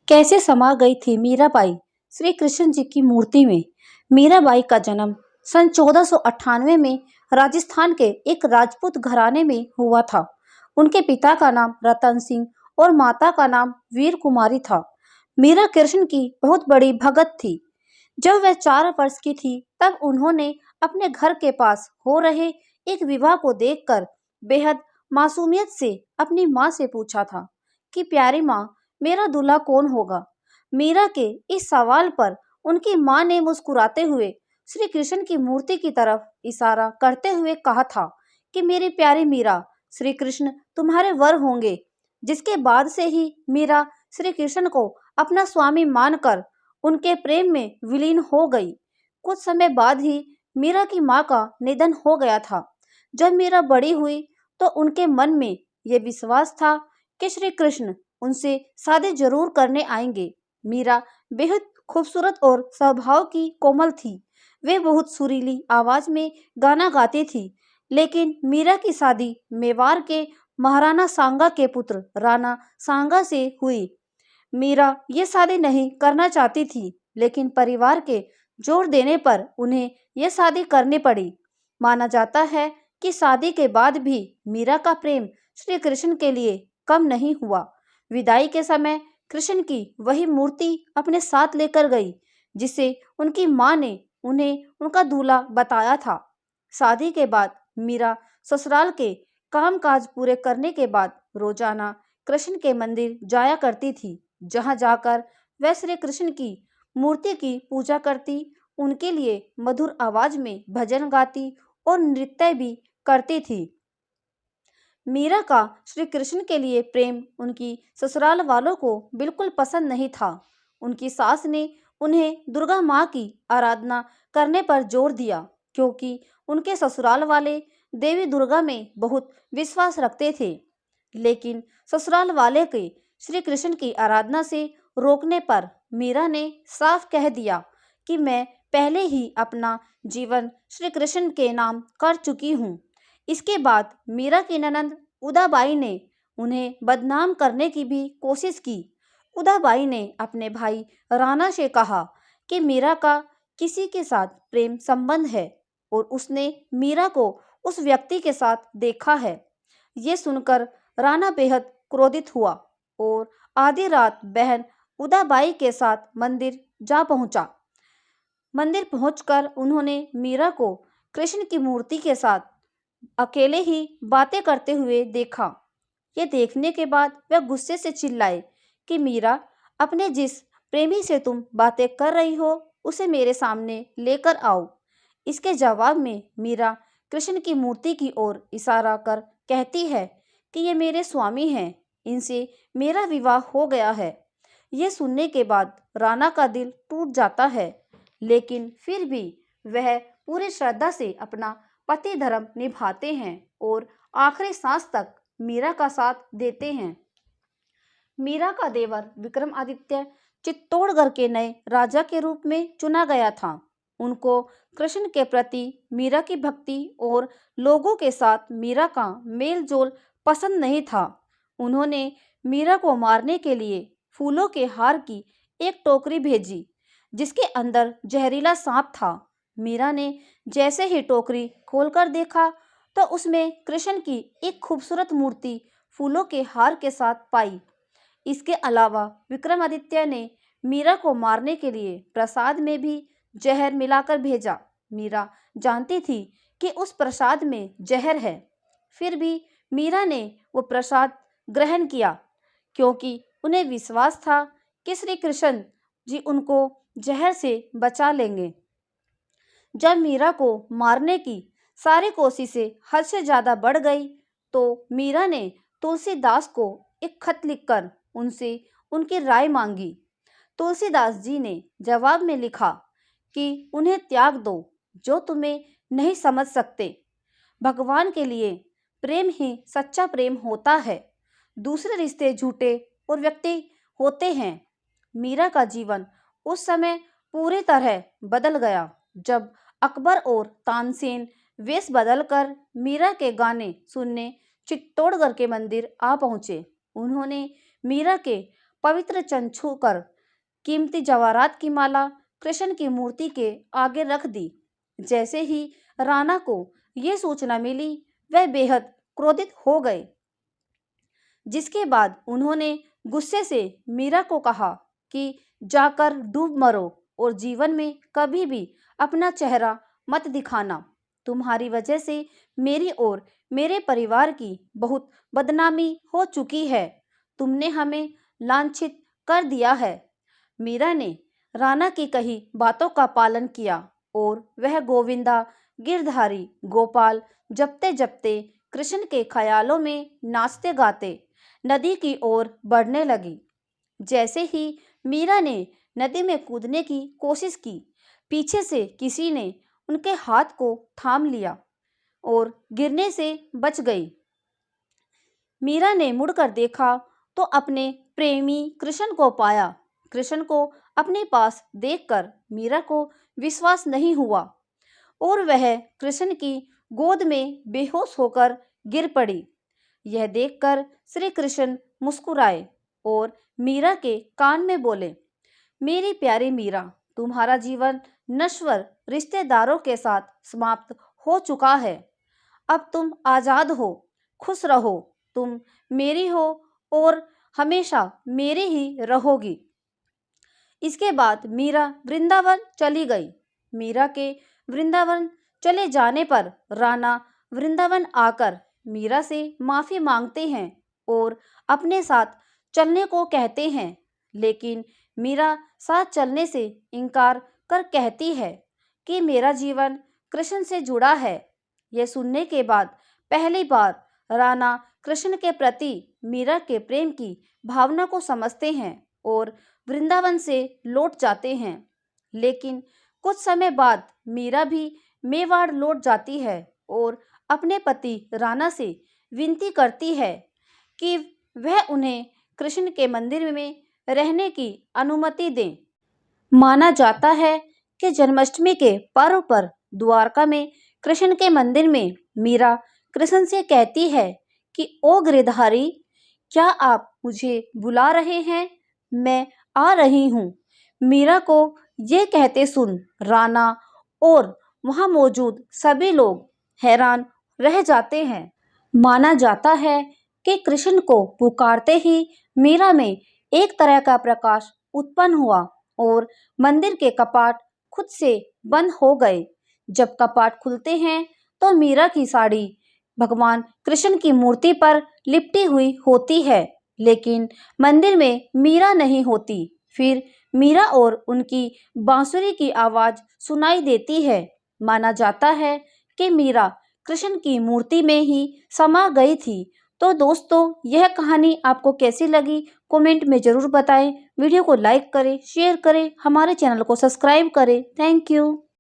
कैसे समा गई थी मीराबाई श्री कृष्ण जी की मूर्ति में। मीराबाई का जन्म सन 1498 में राजस्थान के एक राजपूत घराने में हुआ था। उनके पिता का नाम रतन सिंह और माता का नाम वीर कुमारी था। मीरा कृष्ण की बहुत बड़ी भगत थी। जब वह 4 वर्ष की थी तब उन्होंने अपने घर के पास हो रहे एक विवाह को देखकर बेहद मासूमियत से अपनी माँ से पूछा था कि प्यारी माँ, मेरा दूल्हा कौन होगा। मीरा के इस सवाल पर उनकी माँ ने मुस्कुराते हुए श्री कृष्ण की मूर्ति की तरफ इशारा करते हुए कहा था कि मेरी प्यारी मीरा, श्री कृष्ण तुम्हारे वर होंगे। जिसके बाद से ही मीरा श्री कृष्ण को अपना स्वामी मानकर उनके प्रेम में विलीन हो गई। कुछ समय बाद ही मीरा की माँ का निधन हो गया था। जब मीरा बड़ी हुई तो उनके मन में ये विश्वास था कि श्री कृष्ण उनसे शादी जरूर करने आएंगे। मीरा बेहद खूबसूरत और स्वभाव की कोमल थी। वे बहुत सुरीली आवाज में गाना गाती थी। लेकिन मीरा की शादी मेवाड़ के महाराणा सांगा के पुत्र राणा सांगा से हुई। मीरा ये शादी नहीं करना चाहती थी, लेकिन परिवार के जोर देने पर उन्हें यह शादी करनी पड़ी। माना जाता है कि शादी के बाद भी मीरा का प्रेम श्री कृष्ण के लिए कम नहीं हुआ। विदाई के समय कृष्ण की वही मूर्ति अपने साथ लेकर गई जिसे उनकी माँ ने उन्हें उनका दूल्हा बताया था। शादी के बाद मीरा ससुराल के कामकाज पूरे करने के बाद रोजाना कृष्ण के मंदिर जाया करती थी, जहां जाकर वह श्री कृष्ण की मूर्ति की पूजा करती, उनके लिए मधुर आवाज में भजन गाती और नृत्य भी करती थी। मीरा का श्री कृष्ण के लिए प्रेम उनकी ससुराल वालों को बिल्कुल पसंद नहीं था। उनकी सास ने उन्हें दुर्गा माँ की आराधना करने पर जोर दिया, क्योंकि उनके ससुराल वाले देवी दुर्गा में बहुत विश्वास रखते थे। लेकिन ससुराल वाले के श्री कृष्ण की आराधना से रोकने पर मीरा ने साफ कह दिया कि मैं पहले ही अपना जीवन श्री कृष्ण के नाम कर चुकी हूँ। इसके बाद मीरा की ननंद उदाबाई ने उन्हें बदनाम करने की भी कोशिश की। उदाबाई ने अपने भाई राणा से कहा कि मीरा का किसी के साथ प्रेम संबंध है और उसने मीरा को उस व्यक्ति के साथ देखा है। ये सुनकर राणा बेहद क्रोधित हुआ और आधी रात बहन उदाबाई के साथ मंदिर जा पहुंचा। मंदिर पहुंचकर उन्होंने मीरा को कृष्ण की मूर्ति के साथ अकेले ही बातें करते हुए देखा। ये देखने के बाद वह गुस्से से चिल्लाए कि मीरा, अपने जिस प्रेमी से तुम बातें कर रही हो उसे मेरे सामने लेकर आओ। इसके जवाब में मीरा कृष्ण की मूर्ति की ओर इशारा कर कहती है कि ये मेरे स्वामी हैं, इनसे मेरा विवाह हो गया है। ये सुनने के बाद राणा का दिल टूट जाता है, लेकिन फिर भी वह पूरी श्रद्धा से अपना पति धर्म निभाते हैं और आखिरी सांस तक मीरा का साथ देते हैं। मीरा का देवर विक्रमादित्य चित्तौड़गढ़ के नए राजा के रूप में चुना गया था। उनको कृष्ण के प्रति मीरा की भक्ति और लोगों के साथ मीरा का मेल जोल पसंद नहीं था। उन्होंने मीरा को मारने के लिए फूलों के हार की एक टोकरी भेजी, जिसके अंदर जहरीला सांप था। मीरा ने जैसे ही टोकरी खोलकर देखा तो उसमें कृष्ण की एक खूबसूरत मूर्ति फूलों के हार के साथ पाई। इसके अलावा विक्रमादित्य ने मीरा को मारने के लिए प्रसाद में भी जहर मिलाकर भेजा। मीरा जानती थी कि उस प्रसाद में जहर है, फिर भी मीरा ने वो प्रसाद ग्रहण किया, क्योंकि उन्हें विश्वास था कि श्री कृष्ण जी उनको जहर से बचा लेंगे। जब मीरा को मारने की सारी कोशिशें हद से ज्यादा बढ़ गई तो मीरा ने तुलसीदास को एक खत लिखकर उनसे उनकी राय मांगी। तुलसीदास जी ने जवाब में लिखा कि उन्हें त्याग दो जो तुम्हें नहीं समझ सकते। भगवान के लिए प्रेम ही सच्चा प्रेम होता है, दूसरे रिश्ते झूठे और व्यक्ति होते हैं। मीरा का जीवन उस समय पूरी तरह बदल गया जब अकबर और तानसेन वेश बदलकर मीरा के गाने सुनने चित्तौड़गढ़ के मंदिर आ पहुंचे। उन्होंने मीरा के पवित्र चंद छूकर कीमती जवाहरात की माला कृष्ण की मूर्ति के आगे रख दी। जैसे ही राणा को ये सूचना मिली, वह बेहद क्रोधित हो गए, जिसके बाद उन्होंने गुस्से से मीरा को कहा कि जाकर डूब मरो और जीवन में कभी भी अपना चेहरा मत दिखाना। तुम्हारी वजह से मेरी और मेरे परिवार की बहुत बदनामी हो चुकी है। तुमने हमें लांछित कर दिया है। मीरा ने राणा की कही बातों का पालन किया और वह गोविंदा, गिरधारी, गोपाल जपते जपते कृष्ण के ख्यालों में नाचते गाते नदी की ओर बढ़ने लगी। जैसे ही मीरा ने नदी में कूदने की कोशिश की, पीछे से किसी ने उनके हाथ को थाम लिया और गिरने से बच गई। मीरा ने मुड़कर देखा तो अपने प्रेमी कृष्ण को पाया। कृष्ण को अपने पास देखकर मीरा को विश्वास नहीं हुआ और वह कृष्ण की गोद में बेहोश होकर गिर पड़ी। यह देखकर श्री कृष्ण मुस्कुराए और मीरा के कान में बोले, मेरी प्यारी मीरा, तुम्हारा जीवन नश्वर रिश्तेदारों के साथ समाप्त हो चुका है। अब तुम आजाद हो, खुश रहो। तुम मेरी हो और हमेशा मेरी ही रहोगी। इसके बाद मीरा वृंदावन चली गई। मीरा के वृंदावन चले जाने पर राणा वृंदावन आकर मीरा से माफी मांगते हैं और अपने साथ चलने को कहते हैं, लेकिन मीरा साथ चलने से इनकार कर कहती है कि मेरा जीवन कृष्ण से जुड़ा है। यह सुनने के बाद पहली बार राणा कृष्ण के प्रति मीरा के प्रेम की भावना को समझते हैं और वृंदावन से लौट जाते हैं। लेकिन कुछ समय बाद मीरा भी मेवाड़ लौट जाती है और अपने पति राणा से विनती करती है कि वह उन्हें कृष्ण के मंदिर में रहने की अनुमति दें। माना जाता है कि जन्माष्टमी के पर्व पर द्वारका में कृष्ण के मंदिर में मीरा कृष्ण से कहती है कि ओ गिरधारी, क्या आप मुझे बुला रहे हैं? मैं आ रही हूँ। मीरा को ये कहते सुन राणा और वहाँ मौजूद सभी लोग हैरान रह जाते हैं। माना जाता है कि कृष्ण को पुकारते ही मीरा में एक तरह का प्रकाश उत्पन्न हुआ और मंदिर के कपाट खुद से बंद हो गए। जब कपाट खुलते हैं तो मीरा की साड़ी भगवान कृष्ण की मूर्ति पर लिपटी हुई होती है, लेकिन मंदिर में मीरा नहीं होती। फिर मीरा और उनकी बांसुरी की आवाज सुनाई देती है। माना जाता है कि मीरा कृष्ण की मूर्ति में ही समा गई थी। तो दोस्तों, यह कहानी आपको कैसी लगी कमेंट में ज़रूर बताएं। वीडियो को लाइक करें, शेयर करें, हमारे चैनल को सब्सक्राइब करें। Thank you.